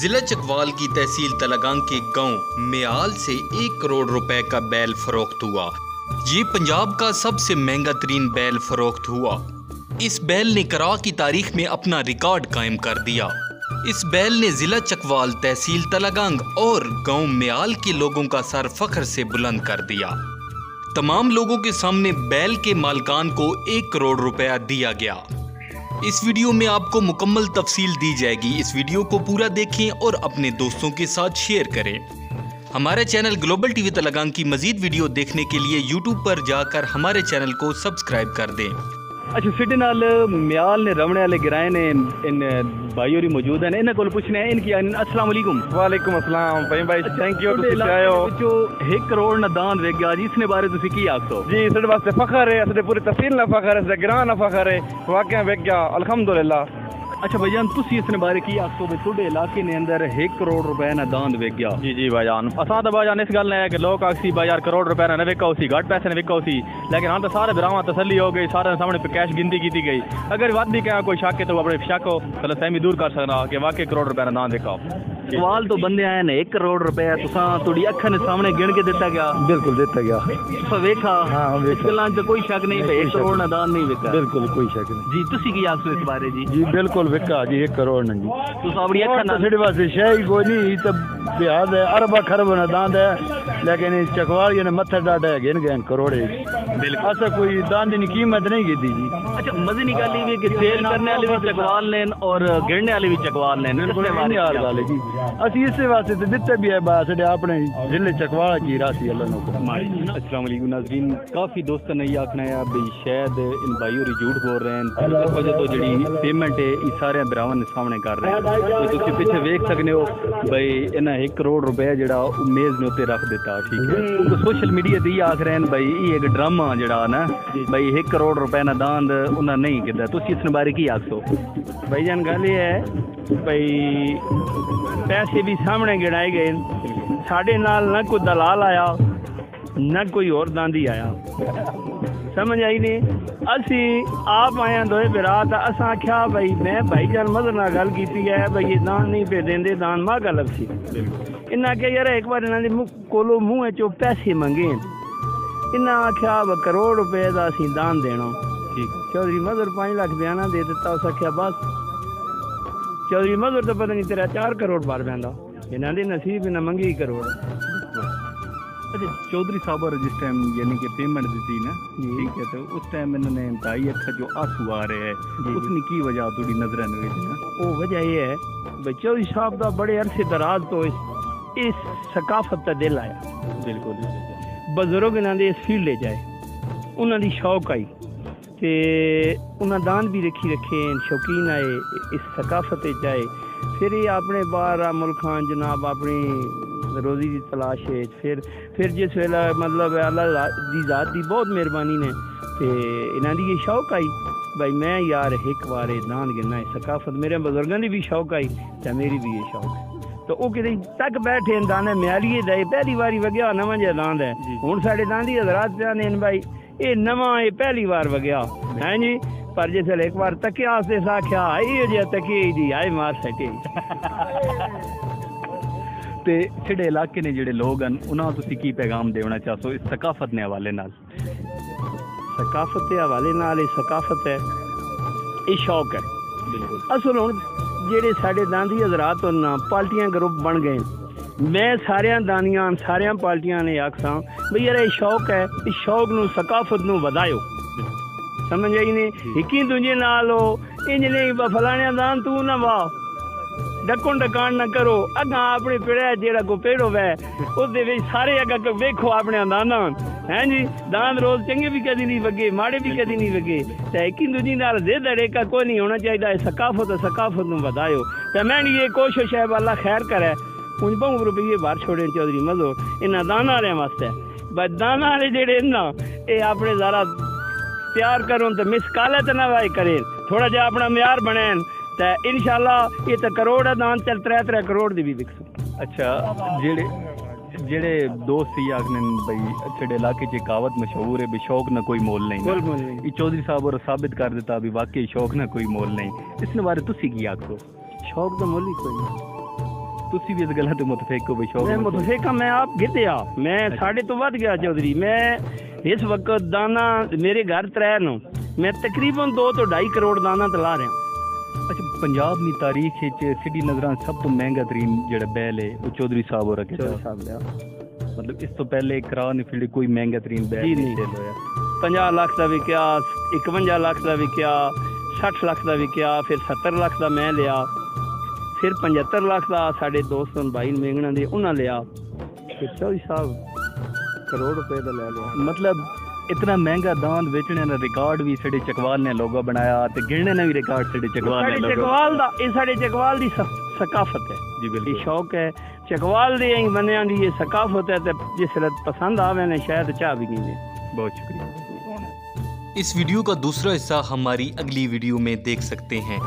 जिला चकवाल की तहसील तलागांग के गांव मेयाल से 1 करोड़ रुपए का बैल फरोख्त हुआ। ये पंजाब का सबसे महंगा तरीन बैल फरोख्त हुआ। इस बैल ने करा की तारीख में अपना रिकॉर्ड कायम कर दिया। इस बैल ने जिला चकवाल, तहसील तलागांग और गांव मेयाल के लोगों का सर फख्र से बुलंद कर दिया। तमाम लोगों के सामने बैल के मालिकान को 1 करोड़ रुपया दिया गया। इस वीडियो में आपको मुकम्मल तफसील दी जाएगी। इस वीडियो को पूरा देखें और अपने दोस्तों के साथ शेयर करें। हमारे चैनल ग्लोबल टीवी तलागांग की मजीद वीडियो देखने के लिए यूट्यूब पर जाकर हमारे चैनल को सब्सक्राइब कर दें। अच्छा, सिटी नाल म्याल ने रमने वाले गिराए ने इन भाई होरी मौजूद हैं, इन्हें कोल पूछने हैं इनकी। अस्सलाम वालेकुम। वालेकुम अस्सलाम भाई थैंक यू तुसी आए हो। जो 1 करोड़ ना दान वेग गया जी, इसने बारे तुसी की आखो? जी साडे वास्ते फखर है, साडे पूरी तहसील ना फखर है, साडे ग्रां ना फखर है, वाकई वेग गया अल्हम्दुलिल्लाह। अच्छा भाईजान, तुसी इसने बारे की आखो भाई तुहाडे इलाके ने अंदर 1 करोड़ रुपए ना दान वेग गया? जी भाईजान, असां तो भाईजान इस गल है कि लोग आखसी भाईयार करोड़ रुपए ना वेका उसी घट पैसे ने वेका उसी, लेकिन हाँ तो सारे भरावां तसल्ली हो गई, सारे सामने पे कैश गिनती की गई। अगर वध भी क्या कोई शक है तो अपने शक हो गलतफहमी दूर कर सकना कि वाकई करोड़ रुपए ना दान वेका। सवाल तो बंदे आए ने 1 करोड़ रुपया तुसां तुहाडी अखां ने सामने गिन के दिता गया? बिल्कुल दिता गया। तुसां वेखा? हां वेखा। इस गल्लां च कोई शक नहीं भाई 1 करोड़ ना दान नहीं वेका? बिल्कुल कोई शक नहीं। जी तुसी की आखो इस बारे जी? जी बिल्कुल वेका जी 1 करोड़ नहीं जी। तुसां अपनी अखां नाल साडे वास्ते शय ही कोई नहीं, तो बिहार है अरबा खरब ना दान है, लेकिन चकवाल ने मत्था डाटा है गिन गए करोड़े। बिल्कुल ऐसा कोई दान की कीमत नहीं की जी। अच्छा, मजे निकाली भी कि सेल करने वाले भी चकवाल ने और गिरने वाले भी चकवाल ने? बिल्कुल गल है जी। असि इस वास्ते तो दिते भी है बात अपने जिले चकवाल की राशि अल्लाह नो। अस्सलाम वालेकुम नाज़रीन, काफ़ी दोस्तों ने ये आखना है भाई शायद इन भाई होरी झूठ बोल रहे हैं, इस वजह तो जी पेमेंट है ये सारे भरावां ने सामने कर रहे हैं। तो तुम पिछले वेख सकते हो भाई इन्हें 1 करोड़ रुपया जड़ा मेज़ ने उत्ते रख दिता। ठीक है, तो सोशल मीडिया ते ये आख रहे हैं भाई ये एक ड्रामा जड़ा ना भाई 1 करोड़ रुपया ना दान उन्हें नहीं किया। तुम इस बारे की आखो? भाई जान गल ये है भाई पैसे भी सामने गिनाए गए, साढ़े नाल ना कोई दलाल आया ना कोई और दांदी आया, समझ आई नहीं। असी आप आया दो बिरात असा आख्या भाई मैं भाईजान मदर ना गल की है भाई ये दान नहीं पे देंदे, दान मां गल सी। इन्हें आख्या यार एक बार इन्होंने कोलो मुँह चो पैसे मंगे, इन्हें आख्या 1 करोड़ रुपए का असी दान देना। चौधरी मदर 5 लाख बयाना दे दिता। उस आख्या बस चौधरी मदर तो पता नहीं तेरा 4 करोड़ बार पैंदा, इन्हों के नसीब इन्हें मंगी करोड़। अच्छा, चौधरी साहब और जिस टाइम यानी कि पेमेंट दी ना, ठीक है, तो उस टाइम इन्होंने भाई अखा जो आंसू आ रहे हैं उसने की वजह थोड़ी नजर नहीं? वो वजह ये है भाई चौधरी साहब का बड़े अरसे दराज तो इस सकाफत का दिल आया। बिल्कुल बजुर्ग इन्होंने इस फील्ड जाए, उन्होंने शौक आई ते उन्हें दान भी रखे शौकीन आए इस सकाफत जाए। फिर ये अपने बाहर मुल्कां जनाब अपनी रोजी की तलाश है। फिर जिस वेला मतलब अल्लाह दी जात की बहुत मेहरबानी ने ते इन्हां दी ये शौक आई भाई मैं यार 1 बार दान गिनना है सकाफत। मेरे बुजुर्गों की भी शौक आई तो मेरी भी ये शौक है। तो वो कि तक बैठे दाने म्यालिए दे पहली बारी वगया नवा जहा दांद है। हुण साडे दांदी हजरात प्याने भाई ये नवा ये पहली बार वगया है जी, पर जिस एक बार तकिया से आख्या ये जो तकिए जी आए मार सके। ते छड़े इलाके ने जिहड़े लोग हैं उन्हां तुसीं की पैगाम देना चाहो इस सकाफत ने हवाले नाल? सकाफत के हवाले नाल सकाफत है ये शौक है। असल हुण जेडे साडे दांदी हजरात ना पार्टियां ग्रुप बन गए, मैं सारिया दानियां सारिया पार्टियां ने आखसा भाई यार ये शौक है, इस शौक नू सकाफत नू वधायो। समझ आई ने हिकी दूजे नाल हो इंज नहीं फलाने दान तू ना वाह डको डकान ना करो। अगा अपने पेड़ा जेड़ा को पेड़ो वै उसदे विच सारे अगा वेखो अपने दाना हैं जी। दान रोज चंगे भी कदी नहीं वगे माड़े भी कदी नहीं वगे, तो हिकी दूजी नाल दे दड़ेका कोई नहीं होना चाहिए। सकाफत नू वधायो तो मैं ये कोशिश है अल्लाह खैर करे। उन 5 रुपये बाहर छोड़े चौधरी मजो इन्हें दाना वाले वास्ते, बस दाना वाले जेडे ना ये अपने ज़रा तैयार करो तो मिस काले तो ना वाई करें, थोड़ा जा अपना म्यार बने तो इंशाल्लाह ये तो करोड़ दान चल 3 करोड़ दी भी विक। अच्छा, जेड़े दोस्त ये आखने भाई छड़े इलाके च कहावत मशहूर है भी शौक ना कोई मोल नहीं, ये चौधरी साहब और साबित कर देता भी वाकई शौक ना कोई मोल नहीं। इसने बारे तुसी की आखो? शौक तो मोल ही कोई नहीं। ਤੁਸੀਂ ਵੀ ਇਸ ਗੱਲਾਂ ਤੇ ਮੁਤਫਿਕ ਹੋ ਬਸ਼ੌਕ میں متفق ہاں میں آپ گدیا میں ساڑھے تو ود گیا چودھری میں اس وقت دانا میرے گھر ترے نو میں تقریباً 2 تو 2.5 کروڑ دانا تلا رہا ہوں اچھا پنجاب دی تاریخ وچ سٹی نظراں سب تو مہنگا ترین جڑا بیل ہے وہ چودھری صاحب ہو رکھے چودھری صاحب لیا مطلب اس تو پہلے کرا نے فیلڈ کوئی مہنگا ترین بیل جی نہیں نہیں سیل ہویا 50 لاکھ دا وکیا 51 لاکھ دا وکیا 60 لاکھ دا وکیا پھر 70 لاکھ دا میں لیا پھر 75 لاکھ دا ساڈے دوست بھائی مینگنا دے انہاں لیا پھر چودھری صاحب کروڑ روپے دا لے لیا مطلب اتنا مہنگا داند بیچنے دا ریکارڈ بھی سڑے چکوال نے لوگا بنایا تے گرنے نے بھی ریکارڈ سڑے چکوال نے ساڈے لوگا چکوال دا یہ ساڈے چکوال دی ثقافت ہے جی یہ بالکل شوق ہے چکوال دے بندیاں دی یہ ثقافت ہے تے جس وقت پسند آوے نے شاید چاہ بھی نہیں دے بہت شکریہ اس ویڈیو کا دوسرا حصہ ہماری اگلی ویڈیو میں دیکھ سکتے ہیں۔